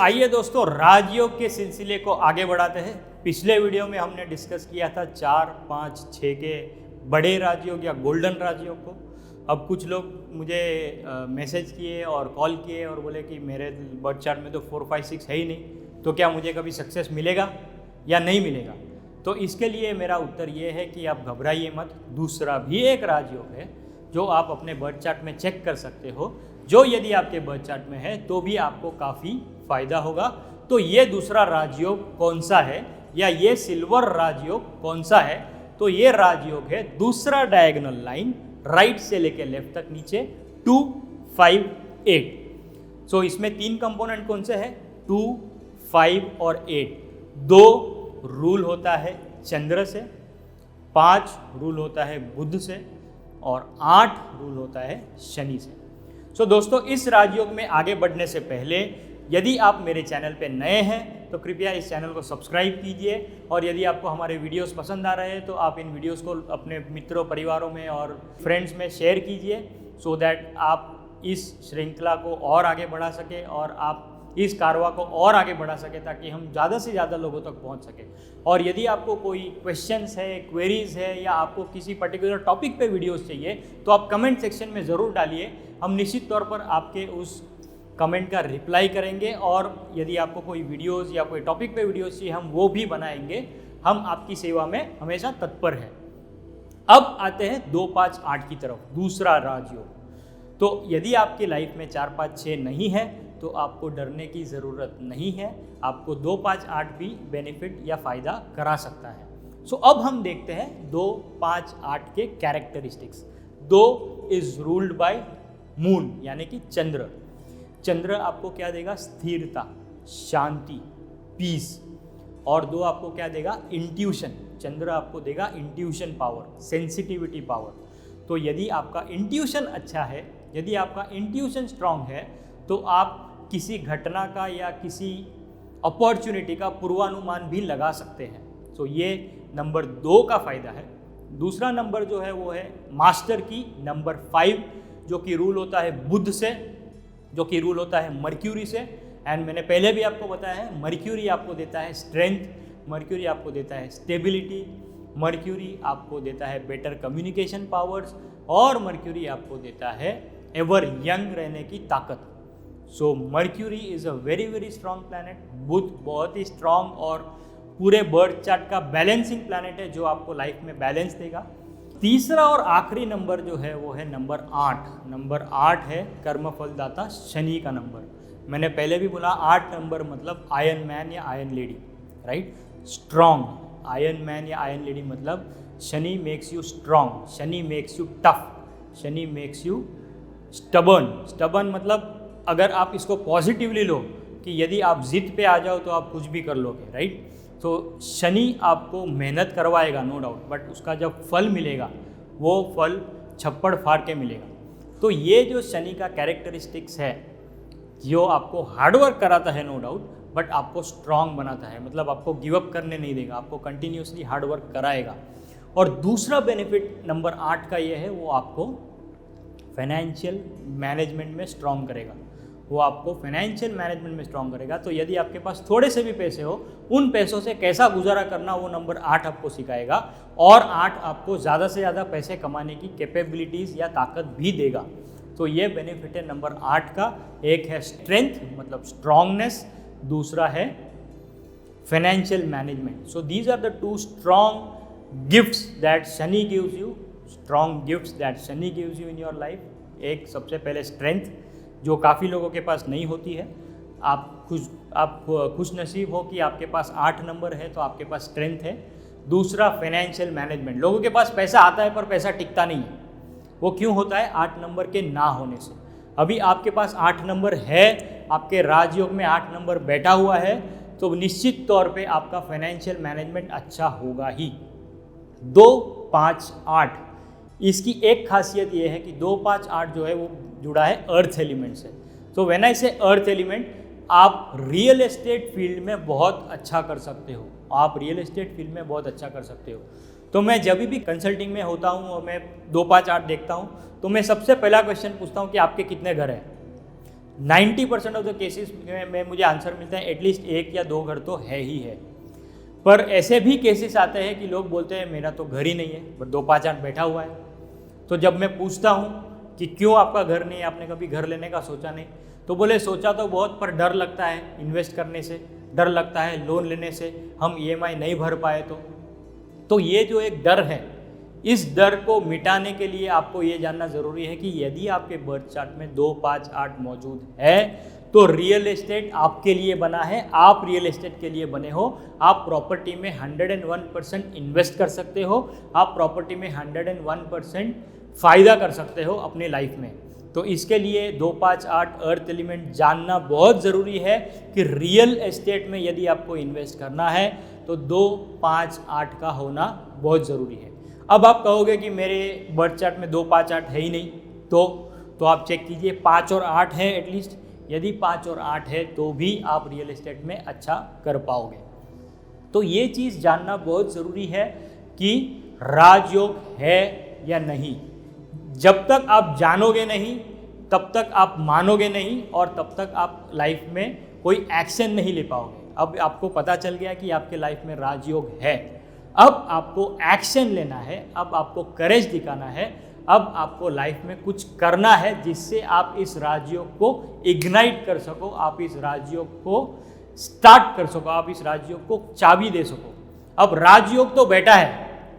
आइए दोस्तों, राजयोग के सिलसिले को आगे बढ़ाते हैं। पिछले वीडियो में हमने डिस्कस किया था 4, 5, 6 के बड़े राजयोग या गोल्डन राजयोग को। अब कुछ लोग मुझे मैसेज किए और कॉल किए और बोले कि मेरे बर्थ चार्ट में तो 4, 5, 6 है ही नहीं, तो क्या मुझे कभी सक्सेस मिलेगा या नहीं मिलेगा। तो इसके लिए मेरा उत्तर ये है कि आप घबराइए मत। दूसरा भी एक राजयोग है जो आप अपने बर्थ चार्ट में चेक कर सकते हो, जो यदि आपके बर्थ चार्ट में है तो भी आपको काफ़ी फायदा होगा। तो ये दूसरा राजयोग कौन सा है या ये सिल्वर राजयोग कौन सा है, तो ये राजयोग है दूसरा डायगोनल लाइन राइट से लेके लेफ्ट तक नीचे 2, 5, 8। सो इसमें 3 कंपोनेंट कौन से हैं, 2, 5 और 8। 2 रूल होता है चंद्र से, 5 रूल होता है बुध से और 8 रूल होता है शनि से। सो दोस्तों, इस राजयोग में आगे बढ़ने से पहले यदि आप मेरे चैनल पे नए हैं तो कृपया इस चैनल को सब्सक्राइब कीजिए, और यदि आपको हमारे वीडियोस पसंद आ रहे हैं तो आप इन वीडियोस को अपने मित्रों, परिवारों में और फ्रेंड्स में शेयर कीजिए, सो दैट आप इस श्रृंखला को और आगे बढ़ा सके और आप इस कारवा को और आगे बढ़ा सके, ताकि हम ज़्यादा से ज़्यादा लोगों तक पहुंच सके। और यदि आपको कोई क्वेश्चंस है, क्वेरीज है, या आपको किसी पर्टिकुलर टॉपिक पे वीडियोस चाहिए तो आप कमेंट सेक्शन में ज़रूर डालिए। हम निश्चित तौर पर आपके उस कमेंट का रिप्लाई करेंगे, और यदि आपको कोई वीडियोस या कोई टॉपिक पे वीडियोस चाहिए हम वो भी बनाएंगे। हम आपकी सेवा में हमेशा तत्पर हैं। अब आते हैं 2, 5, 8 की तरफ, दूसरा राजयोग। तो यदि आपकी लाइफ में 4, 5, 6 नहीं है तो आपको डरने की ज़रूरत नहीं है। आपको 2, 5, 8 भी बेनिफिट या फ़ायदा करा सकता है। सो अब हम देखते हैं 2, 5, 8 के characteristics. 2 is ruled by moon, यानी कि चंद्र। चंद्र आपको क्या देगा, स्थिरता, शांति, पीस। और 2 आपको क्या देगा, इंट्यूशन। चंद्र आपको देगा इंट्यूशन पावर, सेंसिटिविटी पावर। तो यदि आपका इंट्यूशन अच्छा है, यदि आपका इंट्यूशन स्ट्रांग है, तो आप किसी घटना का या किसी अपॉर्चुनिटी का पूर्वानुमान भी लगा सकते हैं। सो ये नंबर 2 का फायदा है। दूसरा नंबर जो है वो है मास्टर की, नंबर 5, जो कि रूल होता है बुध से, जो कि रूल होता है मर्क्यूरी से। एंड मैंने पहले भी आपको बताया है, मर्क्यूरी आपको देता है स्ट्रेंथ, मर्क्यूरी आपको देता है स्टेबिलिटी, मर्क्यूरी आपको देता है बेटर कम्युनिकेशन पावर्स, और मर्क्यूरी आपको देता है एवर यंग रहने की ताकत। So Mercury is a very very strong planet. Budh बहुत ही स्ट्रॉन्ग और पूरे बर्थ चार्ट का बैलेंसिंग प्लैनेट है, जो आपको लाइफ में बैलेंस देगा। तीसरा और आखिरी नंबर जो है वो है नंबर 8। नंबर 8 है कर्मफलदाता शनि का नंबर। मैंने पहले भी बोला 8 नंबर मतलब आयरन मैन या iron lady, right. Strong iron man या आयरन लेडी मतलब Shani makes you strong, Shani makes you tough, Shani makes you stubborn. Stubborn मतलब अगर आप इसको पॉजिटिवली लो कि यदि आप जिद पे आ जाओ तो आप कुछ भी कर लोगे, राइट। तो शनि आपको मेहनत करवाएगा, नो डाउट, बट उसका जब फल मिलेगा वो फल छप्पड़ फाड़ के मिलेगा। तो ये जो शनि का कैरेक्टरिस्टिक्स है, जो आपको हार्डवर्क कराता है नो डाउट, बट आपको स्ट्रांग बनाता है, मतलब आपको गिव अप करने नहीं देगा, आपको कंटिन्यूसली हार्डवर्क कराएगा। और दूसरा बेनिफिट नंबर 8 का ये है, वो आपको फाइनेंशियल मैनेजमेंट में स्ट्रांग करेगा, वो आपको फाइनेंशियल मैनेजमेंट में स्ट्रांग करेगा। तो यदि आपके पास थोड़े से भी पैसे हो, उन पैसों से कैसा गुजारा करना वो नंबर 8 आपको सिखाएगा, और 8 आपको ज़्यादा से ज़्यादा पैसे कमाने की कैपेबिलिटीज़ या ताकत भी देगा। तो ये बेनिफिट है नंबर 8 का। एक है स्ट्रेंथ मतलब स्ट्रांगनेस, दूसरा है financial management. So these are the 2 strong gifts that Shani gives you, strong gifts that Shani gives you in your life. एक सबसे पहले स्ट्रेंथ, जो काफ़ी लोगों के पास नहीं होती है। आप खुश नसीब हो कि आपके पास 8 नंबर है, तो आपके पास स्ट्रेंथ है। दूसरा फाइनेंशियल मैनेजमेंट, लोगों के पास पैसा आता है पर पैसा टिकता नहीं है। वो क्यों होता है, 8 नंबर के ना होने से। अभी आपके पास 8 नंबर है, आपके राजयोग में 8 नंबर बैठा हुआ है, तो निश्चित तौर पे आपका फाइनेंशियल मैनेजमेंट अच्छा होगा ही। 2, 5, 8 इसकी एक खासियत ये है कि 2, 5, 8 जो है वो जुड़ा है अर्थ एलिमेंट से। तो व्हेन आई से अर्थ एलिमेंट, आप रियल एस्टेट फील्ड में बहुत अच्छा कर सकते हो, आप रियल एस्टेट फील्ड में बहुत अच्छा कर सकते हो। तो मैं जब भी कंसल्टिंग में होता हूँ और मैं 2, 5, 8 देखता हूँ, तो मैं सबसे पहला क्वेश्चन पूछता हूँ कि आपके कितने घर हैं। 90% ऑफ द केसेस में मुझे आंसर मिलता है एटलीस्ट 1 या 2 घर तो है ही है। पर ऐसे भी केसेस आते हैं कि लोग बोलते हैं मेरा तो घर ही नहीं है, पर 2-5-8 बैठा हुआ है। तो जब मैं पूछता हूँ कि क्यों आपका घर नहीं है, आपने कभी घर लेने का सोचा नहीं, तो बोले सोचा तो बहुत, पर डर लगता है इन्वेस्ट करने से, डर लगता है लोन लेने से, हम EMI नहीं भर पाए तो ये जो एक डर है, इस डर को मिटाने के लिए आपको ये जानना ज़रूरी है कि यदि आपके बर्थ चार्ट में 2, 5, 8 मौजूद है तो रियल एस्टेट आपके लिए बना है, आप रियल एस्टेट के लिए बने हो। आप प्रॉपर्टी में 101% इन्वेस्ट कर सकते हो, आप प्रॉपर्टी में 101% फ़ायदा कर सकते हो अपनी लाइफ में। तो इसके लिए 2, 5, 8 अर्थ एलिमेंट जानना बहुत ज़रूरी है कि रियल एस्टेट में यदि आपको इन्वेस्ट करना है तो 2, 5, 8 का होना बहुत ज़रूरी है। अब आप कहोगे कि मेरे बर्थ चार्ट में 2, 5, 8 है ही नहीं, तो आप चेक कीजिए 5 और 8 है एटलीस्ट। यदि 5 और 8 है तो भी आप रियल एस्टेट में अच्छा कर पाओगे। तो ये चीज़ जानना बहुत ज़रूरी है कि राजयोग है या नहीं। जब तक आप जानोगे नहीं तब तक आप मानोगे नहीं और तब तक आप लाइफ में कोई एक्शन नहीं ले पाओगे। अब आपको पता चल गया कि आपके लाइफ में राजयोग है, अब आपको एक्शन लेना है, अब आपको करेज दिखाना है, अब आपको लाइफ में कुछ करना है जिससे आप इस राजयोग को इग्नाइट कर सको, आप इस राजयोग को स्टार्ट कर सको, आप इस राजयोग को चाबी दे सको। अब राजयोग तो बैठा है,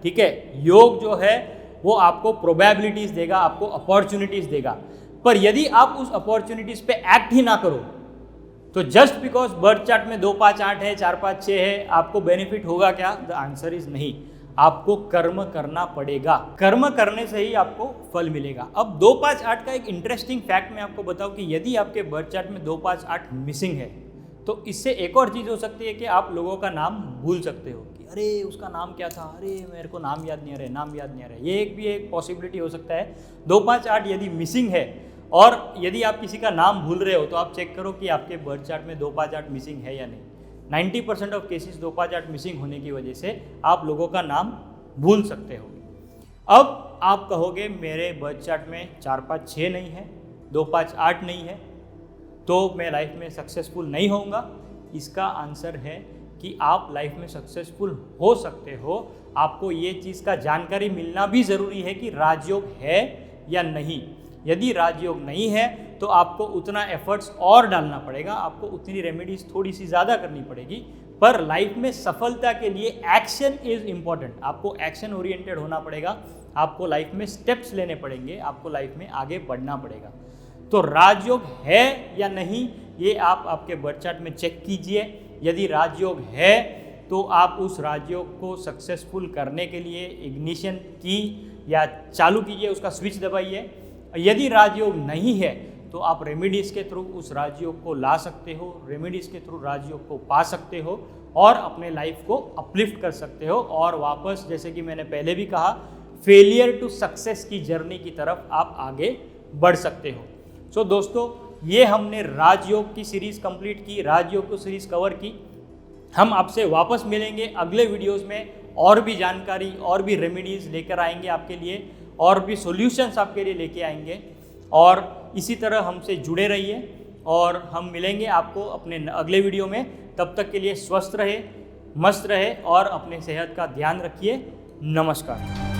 ठीक है, योग जो है वो आपको प्रोबेबिलिटीज देगा, आपको अपॉर्चुनिटीज देगा, पर यदि आप उस अपॉर्चुनिटीज पे एक्ट ही ना करो तो जस्ट बिकॉज बर्थ चार्ट में 2, 5, 8 है, 4, 5, 6 है, आपको बेनिफिट होगा क्या? द आंसर इज नहीं। आपको कर्म करना पड़ेगा, कर्म करने से ही आपको फल मिलेगा। अब 2, 5, 8 का एक इंटरेस्टिंग फैक्ट मैं आपको बताऊं कि यदि आपके बर्थ चार्ट में 2, 5, 8 मिसिंग है तो इससे एक और चीज़ हो सकती है कि आप लोगों का नाम भूल सकते हो कि अरे उसका नाम क्या था, अरे मेरे को नाम याद नहीं आ रहा है, नाम याद नहीं आ रहा है। ये एक पॉसिबिलिटी हो सकता है। 2, 5, 8 यदि मिसिंग है और यदि आप किसी का नाम भूल रहे हो तो आप चेक करो कि आपके बर्थ चार्ट में 2, 5, 8 मिसिंग है या नहीं। 90% ऑफ केसेस 2, 5, 8 मिसिंग होने की वजह से आप लोगों का नाम भूल सकते हो। अब आप कहोगे मेरे बर्थ चार्ट में 4, 5, 6 नहीं है, 2, 5, 8 नहीं है, तो मैं लाइफ में सक्सेसफुल नहीं होऊंगा। इसका आंसर है कि आप लाइफ में सक्सेसफुल हो सकते हो। आपको ये चीज़ का जानकारी मिलना भी ज़रूरी है कि राजयोग है या नहीं। यदि राजयोग नहीं है तो आपको उतना एफर्ट्स और डालना पड़ेगा, आपको उतनी रेमेडीज थोड़ी सी ज़्यादा करनी पड़ेगी, पर लाइफ में सफलता के लिए एक्शन इज़ इम्पॉर्टेंट। आपको एक्शन ओरिएंटेड होना पड़ेगा, आपको लाइफ में स्टेप्स लेने पड़ेंगे, आपको लाइफ में आगे बढ़ना पड़ेगा। तो राजयोग है या नहीं ये आप आपके बर्थ चार्ट में चेक कीजिए। यदि राजयोग है तो आप उस राजयोग को सक्सेसफुल करने के लिए इग्निशन की या चालू कीजिए, उसका स्विच दबाइए। यदि राजयोग नहीं है तो आप रेमेडीज़ के थ्रू उस राजयोग को ला सकते हो, रेमेडीज़ के थ्रू राजयोग को पा सकते हो और अपने लाइफ को अपलिफ्ट कर सकते हो और वापस, जैसे कि मैंने पहले भी कहा, फेलियर टू सक्सेस की जर्नी की तरफ आप आगे बढ़ सकते हो। सो दोस्तों, ये हमने राजयोग की सीरीज़ कंप्लीट की, राजयोग की सीरीज़ कवर की। हम आपसे वापस मिलेंगे अगले वीडियोस में, और भी जानकारी और भी रेमेडीज़ लेकर आएंगे आपके लिए, और भी सॉल्यूशंस आपके लिए लेके आएंगे। और इसी तरह हमसे जुड़े रहिए और हम मिलेंगे आपको अपने अगले वीडियो में। तब तक के लिए स्वस्थ रहे, मस्त रहे और अपने सेहत का ध्यान रखिए। नमस्कार।